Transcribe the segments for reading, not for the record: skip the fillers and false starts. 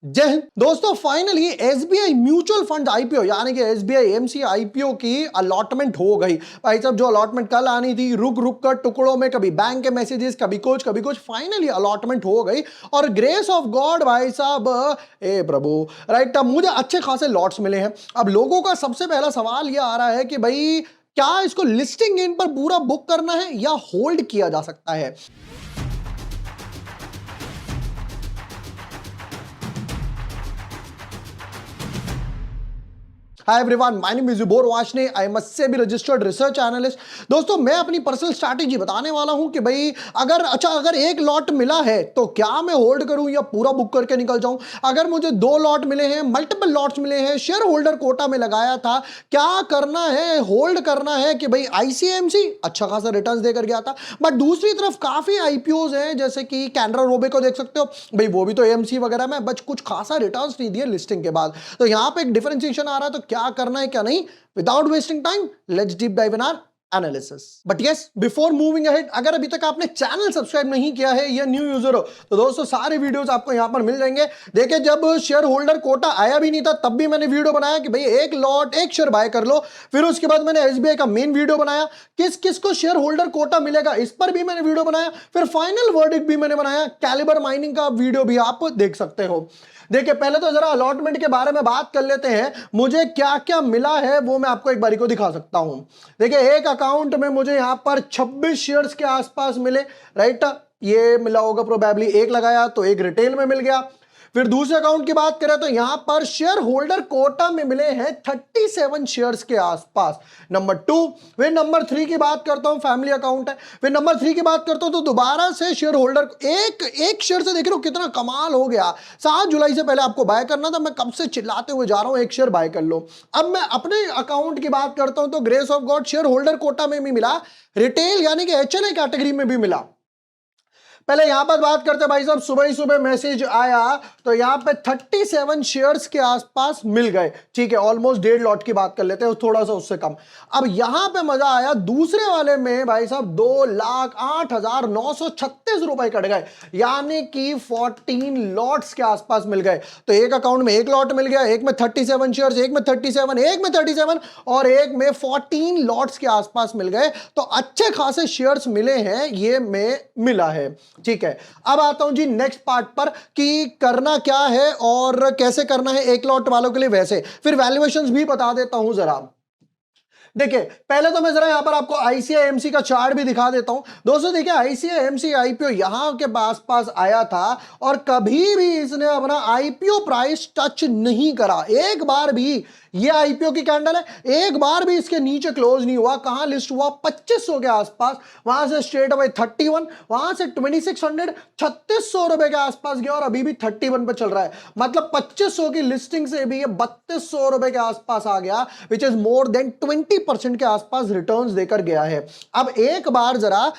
जय हिंद दोस्तों, finally SBI mutual fund IPO यानी कि एसबीआई एमसी आईपीओ की अलॉटमेंट हो गई। भाई साहब, जो अलॉटमेंट कल आनी थी रुक रुक कर टुकड़ों में, कभी बैंक के मैसेजेस, कभी कुछ फाइनली अलॉटमेंट हो गई और ग्रेस ऑफ गॉड भाई साहब, ए प्रभु, राइट। अब मुझे अच्छे खासे लॉट्स मिले हैं। अब लोगों का सबसे पहला सवाल यह आ रहा है कि भाई क्या इसको लिस्टिंग इन पर पूरा बुक करना है या होल्ड किया जा सकता है। Hi everyone, my name is युबोर वाशने। I am a SEBI registered research analyst. दोस्तों, मैं अपनी पर्सनल स्ट्रैटेजी बताने वाला हूं कि भाई अगर एक लॉट मिला है तो क्या मैं होल्ड करूं या पूरा बुक करके निकल जाऊं। अगर मुझे 2 लॉट मिले हैं, मल्टीपल लॉट्स मिले हैं, शेयर होल्डर कोटा में लगाया था, क्या करना है, होल्ड करना है कि भाई आईसीएमसी अच्छा खासा रिटर्न देकर गया था। बट दूसरी तरफ काफी आईपीओज हैं, जैसे कि कैनरा रोबे को देख सकते हो भाई, वो भी तो एएमसी वगैरह में बच कुछ खासा रिटर्न नहीं दिए लिस्टिंग के बाद। तो यहां पे एक डिफरेंशिएशन आ रहा है, तो क्या करना है क्या नहीं। Without wasting time, let's deep dive in our analysis. But yes, before moving ahead, अगर अभी तक आपने चैनल सब्सक्राइब नहीं किया है या न्यू यूजर हो तो दोस्तों सारे वीडियोस आपको यहां पर मिल जाएंगे। देखिए, जब शेयर होल्डर कोटा आया भी नहीं था तब भी मैंने वीडियो बनाया कि भाई एक लॉट एक शेयर बाय कर लो। फिर उसके बाद मैंने एसबीआई का मेन वीडियो बनाया, किस किस को शेयर होल्डर कोटा मिलेगा इस पर भी मैंने वीडियो बनाया। फिर फाइनल वर्डिक्ट भी मैंने बनाया, कैलिबर माइनिंग का वीडियो भी आप देख सकते हो। देखिए, पहले तो जरा अलॉटमेंट के बारे में बात कर लेते हैं। मुझे क्या क्या मिला है वो मैं आपको एक बारी को दिखा सकता हूं। देखिए, एक अकाउंट में मुझे यहां पर 26 शेयर्स के आसपास मिले, राइट। ये मिला होगा प्रोबेबली, एक लगाया तो एक रिटेल में मिल गया। फिर दूसरे अकाउंट की बात करें तो यहां पर शेयर होल्डर कोटा में मिले हैं 37 शेयर्स के आसपास, नंबर 2। फिर नंबर 3 की बात करता हूं, फैमिली अकाउंट है। फिर नंबर 3 की बात करता हूं तो दोबारा से शेयर होल्डर एक शेयर से देख रहे हो कितना कमाल हो गया। 7 जुलाई से पहले आपको बाय करना था, मैं कब से चिल्लाते हुए जा रहा हूं एक शेयर बाय कर लो। अब मैं अपने अकाउंट की बात करता हूं तो grace of God shareholder quota में भी मिला, रिटेल यानी कि एचएनआई कैटेगरी में भी मिला। पहले यहां पर बात करते हैं भाई साहब, सुबह ही सुबह मैसेज आया तो यहां पे 37 शेयर्स के आसपास मिल गए। ठीक है, ऑलमोस्ट 1.5 लॉट की बात कर लेते हैं, थोड़ा सा उससे कम। अब यहां पे मजा आया, दूसरे वाले में भाई साहब 2,08,936 रुपए कट गए, यानी कि 14 लॉट्स के आसपास मिल गए। तो एक अकाउंट में एक लॉट मिल गया, एक में 37 शेयर्स, एक में 37, एक में 37 और एक में 14 लॉट्स के आसपास मिल गए। तो अच्छे खासे शेयर्स मिले हैं, ये में मिला है। ठीक है, अब आता हूं जी नेक्स्ट पार्ट पर कि करना क्या है और कैसे करना है एक लॉट वालों के लिए। वैसे फिर वैल्यूएशंस भी बता देता हूं जरा। देखिए, पहले तो मैं जरा यहां पर आपको आईसीआईएमसी का चार्ट भी दिखा देता हूं। दोस्तों देखिए, आईसीआईएमसी आईपीओ यहां के पास आया था और कभी भी इसने अपना आईपीओ प्राइस टच नहीं करा, एक बार भी। ये आईपीओ की कैंडल है, एक बार भी इसके नीचे क्लोज नहीं हुआ। कहां लिस्ट हुआ? 2500 के आसपास, वहां से स्ट्रेट अवे 31, वहां से 2600, 3600 रुपए के आसपास गया और अभी भी 31 पे चल रहा है। मतलब 2500 की लिस्टिंग से भी ये 3200 रुपए के आसपास आ गया, विच इज मोर देन 20% के आसपास रिटर्न्स देकर गया है। अब एक बार जरा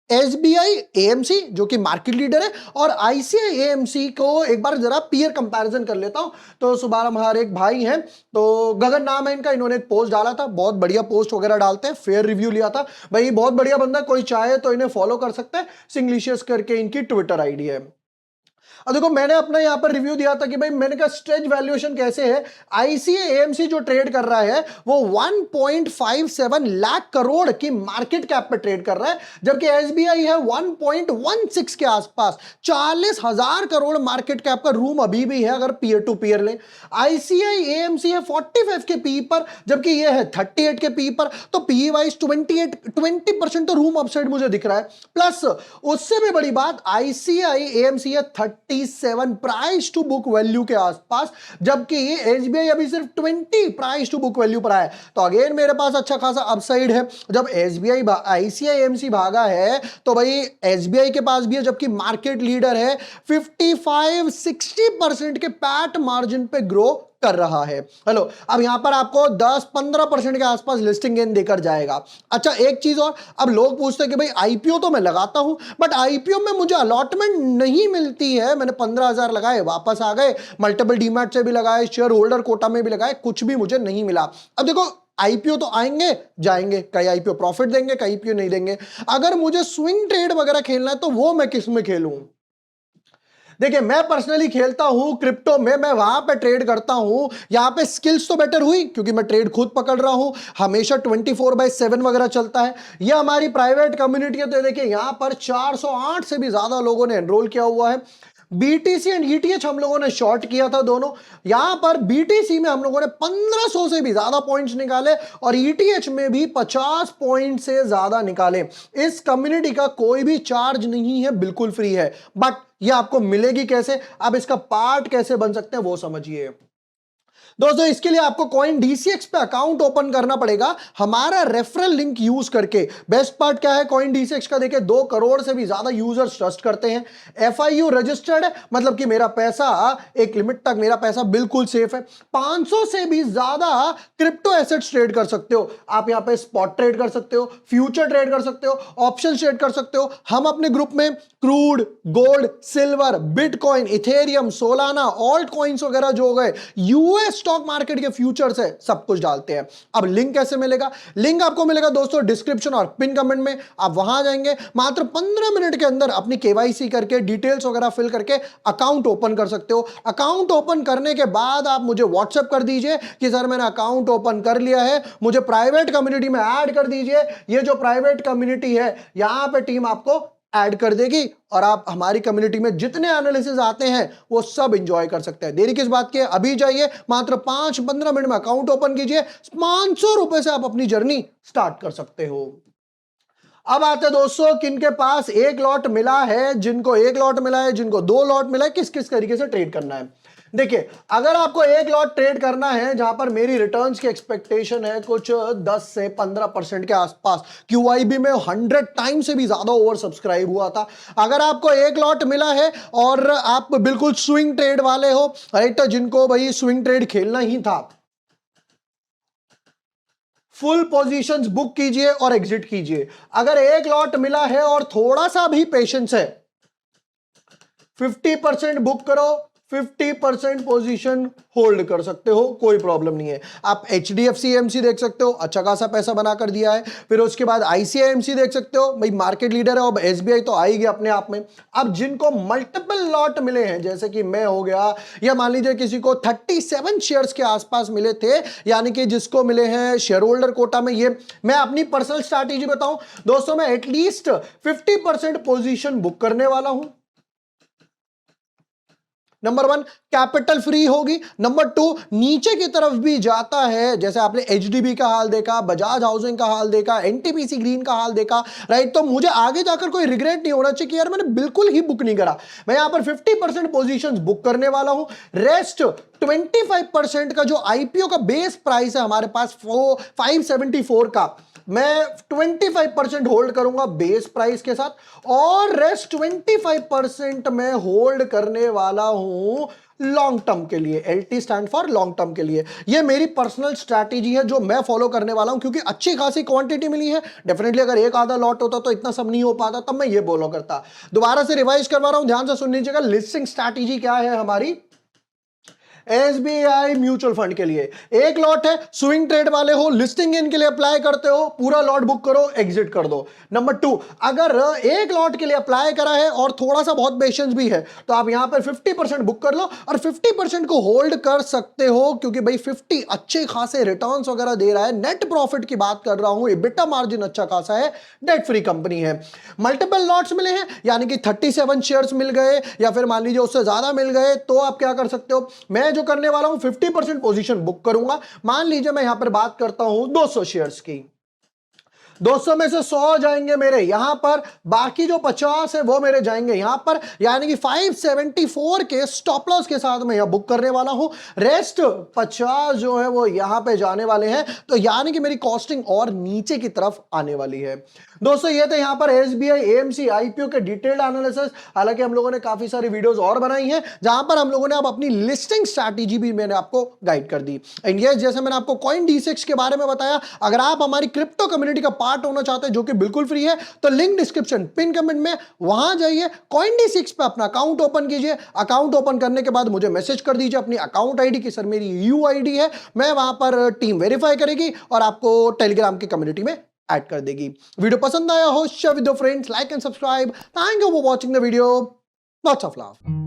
एसबीआई एएमसी जो कि मार्केट लीडर है और आईसीआई एएमसी को एक बार जरा पीयर कंपैरिजन कर लेता हूं। तो सुबह हमारे एक भाई हैं, तो गगन नाम है इनका, इन्होंने एक पोस्ट डाला था, बहुत बढ़िया पोस्ट वगैरह डालते हैं, फेयर रिव्यू लिया था भाई, बहुत बढ़िया बंदा, कोई चाहे तो इन्हें फॉलो कर सकता है। सिंग्लिशियस करके इनकी ट्विटर आईडी है। अब देखो, मैंने अपना यहां पर रिव्यू दिया था कि भाई मैंने कहा स्ट्रेच वैल्यूएशन कैसे है। आईसीआईएमसी जो ट्रेड कर रहा है वो 1.57 लाख करोड़ की मार्केट कैप पे ट्रेड कर रहा है, जबकि एसबीआई है 1.16 के आसपास। 40,000 करोड़ मार्केट कैप का रूम अभी भी है अगर पीयर टू पीयर लें। आईसीआईएमसी है 45 के पी पर, जबकि ये है 38 के पी पर। तो पी वाइज 20% तो रूम अपसाइड मुझे दिख रहा है। प्लस उससे भी बड़ी बात, आईसीआईएमसी है 37 प्राइस टू बुक वैल्यू के आसपास, जबकि एसबीआई अभी सिर्फ 20 प्राइस टू बुक वैल्यू पर है। तो अगेन मेरे पास अच्छा खासा अपसाइड है। जब एसबीआई आईसीआईएमसी भागा है तो भाई एसबीआई के पास भी है, जबकि मार्केट लीडर है, 55-60% के पैट मार्जिन पे ग्रो कर रहा है। हेलो, अब यहां पर आपको 10-15% के आसपास लिस्टिंग गेन देकर जाएगा। अच्छा, एक चीज और, अब लोग पूछते हैं कि भाई आईपीओ तो मैं लगाता हूं बट आईपीओ में मुझे अलॉटमेंट नहीं मिलती है। मैंने 15,000 लगाए, वापस आ गए, मल्टीपल डीमैट से भी लगाए, शेयर होल्डर कोटा में भी लगाए, कुछ भी मुझे नहीं मिला। अब देखो, आईपीओ तो आएंगे जाएंगे, कई आईपीओ प्रॉफिट देंगे, कई आईपीओ नहीं देंगे। अगर मुझे स्विंग ट्रेड वगैरह खेलना है तो वो मैं किस में खेलूं। देखिए मैं पर्सनली खेलता हूं क्रिप्टो में, मैं वहां पे ट्रेड करता हूं, यहां पे स्किल्स तो बेटर हुई क्योंकि मैं ट्रेड खुद पकड़ रहा हूं, हमेशा 24/7 वगैरह चलता है। यह हमारी प्राइवेट कम्युनिटी है। तो देखिए यहां पर 408 से भी ज्यादा लोगों ने एनरोल किया हुआ है। बीटीसी एंड ईटीएच हम लोगों ने शॉर्ट किया था दोनों। यहां पर बीटीसी में हम लोगों ने 1500 से भी ज्यादा पॉइंट्स निकाले और ईटीएच में भी 50 पॉइंट से ज्यादा निकाले। इस कम्युनिटी का कोई भी चार्ज नहीं है, बिल्कुल फ्री है। बट ये आपको मिलेगी कैसे, आप इसका पार्ट कैसे बन सकते हैं वो समझिए। दोस्तों इसके लिए आपको कॉइन डीसीएक्स पे अकाउंट ओपन करना पड़ेगा हमारा रेफरल लिंक यूज करके। बेस्ट पार्ट क्या है कॉइन डीसीएक्स का, देखिए 2 करोड़ से भी ज्यादा यूजर्स ट्रस्ट करते हैं। एफआईयू रजिस्टर्ड है, मतलब कि मेरा पैसा एक लिमिट तक, मेरा पैसा बिल्कुल सेफ है। 500 से भी ज्यादा क्रिप्टो एसेट्स ट्रेड कर सकते हो आप। यहां पे स्पॉट ट्रेड कर सकते हो, फ्यूचर ट्रेड कर सकते हो, ऑप्शन ट्रेड कर सकते हो। हम अपने ग्रुप में crude, gold, silver, bitcoin, Ethereum, Solana, alt coins वगैरह जो हो गए, यूएस स्टॉक मार्केट के फ्यूचर्स है, सब कुछ डालते हैं। अब लिंक कैसे मिलेगा? लिंक आपको मिलेगा दोस्तों डिस्क्रिप्शन और पिन कमेंट में। आप वहां जाएंगे, मात्र 15 मिनट के अंदर अपनी केवाईसी करके डिटेल्स वगैरह फिल करके अकाउंट ओपन कर सकते हो। अकाउंट ओपन करने के बाद आप मुझे व्हाट्सएप कर दीजिए कि सर मैंने अकाउंट ओपन कर लिया है, मुझे प्राइवेट कम्युनिटी में ऐड कर दीजिए। ये जो प्राइवेट कम्युनिटी है यहां पे टीम आपको ऐड कर देगी और आप हमारी कम्युनिटी में जितने एनालिसिस आते हैं वो सब एंजॉय कर सकते हैं। देरी किस बात की है, अभी जाइए, मात्र 5-15 मिनट में अकाउंट ओपन कीजिए, 500 रुपए से आप अपनी जर्नी स्टार्ट कर सकते हो। अब आते हैं दोस्तों किनके पास एक लॉट मिला है, जिनको एक लॉट मिला है, जिनको 2 लॉट मिला है, किस किस तरीके से ट्रेड करना है। देखिए अगर आपको एक लॉट ट्रेड करना है जहां पर मेरी रिटर्न्स की एक्सपेक्टेशन है कुछ 10 से 15% के आसपास, क्यूआईबी में 100 टाइम से भी ज्यादा ओवर सब्सक्राइब हुआ था। अगर आपको एक लॉट मिला है और आप बिल्कुल स्विंग ट्रेड वाले हो, राइट, जिनको भाई स्विंग ट्रेड खेलना ही था, फुल पोजीशंस बुक कीजिए और एग्जिट कीजिए। अगर एक लॉट मिला है और थोड़ा सा भी पेशेंस है, 50% बुक करो, 50% पोजीशन होल्ड कर सकते हो, कोई प्रॉब्लम नहीं है। आप एचडीएफसी एमसी देख सकते हो, अच्छा खासा पैसा बनाकर दिया है। फिर उसके बाद आईसीआईएमसी देख सकते हो, भाई मार्केट लीडर है। अब एसबीआई तो आएगी अपने आप में। अब जिनको मल्टीपल लॉट मिले हैं, जैसे कि मैं हो गया, या मान लीजिए किसी को 37 शेयर्स के आसपास मिले थे, यानी कि जिसको मिले हैं शेयर होल्डर कोटा में, ये मैं अपनी पर्सनल स्ट्रैटेजी बताऊं दोस्तों, मैं एटलीस्ट 50% पोजीशन बुक करने वाला हूं। नंबर 1 कैपिटल फ्री होगी। नंबर 2 नीचे की तरफ भी जाता है, जैसे आपने एचडीबी का हाल देखा, बजाज हाउसिंग का हाल देखा, एनटीपीसी ग्रीन का हाल देखा, राइट। तो मुझे आगे जाकर कोई रिग्रेट नहीं होना चाहिए कि यार मैंने बिल्कुल ही बुक नहीं करा। मैं यहां पर 50% पोजीशंस बुक करने वाला हूं। रेस्ट 25% का जो आईपीओ का बेस प्राइस है हमारे पास 574 का, मैं 25% होल्ड करूंगा बेस प्राइस के साथ, और रेस्ट 25% मैं होल्ड करने वाला हूं लॉन्ग टर्म के लिए। LT stand for long term के लिए। ये मेरी पर्सनल स्ट्रैटेजी है जो मैं फॉलो करने वाला हूं, क्योंकि अच्छी खासी क्वांटिटी मिली है। डेफिनेटली अगर एक आधा लॉट होता तो इतना सब नहीं हो पाता, तब मैं ये फॉलो करता। दोबारा से रिवाइज करवा रहा हूं, ध्यान से सुन लीजिएगा। लिस्टिंग स्ट्रैटेजी क्या है हमारी एसबीआई म्यूचुअल फंड के लिए। एक लॉट है, स्विंग ट्रेड वाले हो, लिस्टिंग इन के लिए अप्लाई करते हो, पूरा लॉट बुक करो, एग्जिट कर दो। नंबर 2, अगर एक लॉट के लिए अप्लाई करा है और थोड़ा सा बहुत पेशेंस भी है, तो आप यहां पर 50% बुक कर लो और 50% को होल्ड कर सकते हो, क्योंकि भाई 50 अच्छे खासे रिटर्न्स वगैरह दे रहा है। नेट प्रॉफिट की बात कर रहा हूं, एबिटा मार्जिन अच्छा खासा है, डेट फ्री कंपनी है। मल्टीपल लॉट्स मिले हैं, यानी कि 37 शेयर्स मिल गए या फिर मान लीजिए उससे ज्यादा मिल गए, तो आप क्या कर सकते हो, मैं जो करने वाला हूं 50% पोजीशन बुक करूंगा। मान लीजिए मैं यहां पर बात करता हूं 200 शेयर्स की, 200 में से 100 जाएंगे मेरे यहां पर, बाकी जो 50 है वो मेरे जाएंगे यहां पर, यानी कि 574 के स्टॉप लॉस के साथ मैं यहां बुक करने वाला हूं। रेस्ट 50 जो है वो यहां पे जाने वाले हैं, तो यानी कि मेरी कॉस्टिंग और नीचे की तरफ आने वाली है। दोस्तों ये तो यहां पर एसबीआई एएमसी आईपीओ के डिटेल्ड एनालिसिस। हालांकि हम लोगों ने काफी सारी वीडियोस और बनाई हैं जहां पर हम लोगों ने अब अपनी लिस्टिंग स्ट्रैटेजी भी मैंने आपको गाइड कर दी। एंड यस, जैसे मैंने आपको कॉइन D6 के बारे में बताया, अगर आप हमारी क्रिप्टो कम्युनिटी का पार्ट होना चाहते हैं जो कि बिल्कुल फ्री है, तो लिंक डिस्क्रिप्शन पिन कमेंट में, वहां जाइए, कॉइन D6 पे अपना अकाउंट ओपन कीजिए। अकाउंट ओपन करने के बाद मुझे मैसेज कर दीजिए अपनी अकाउंट आईडी की, सर मेरी यूआईडी है, मैं वहां पर टीम वेरीफाई करेगी और आपको टेलीग्राम की कम्युनिटी में ऐड कर देगी। वीडियो पसंद आया हो, share with your friends, like and subscribe. Thank you for watching the video, lots of love.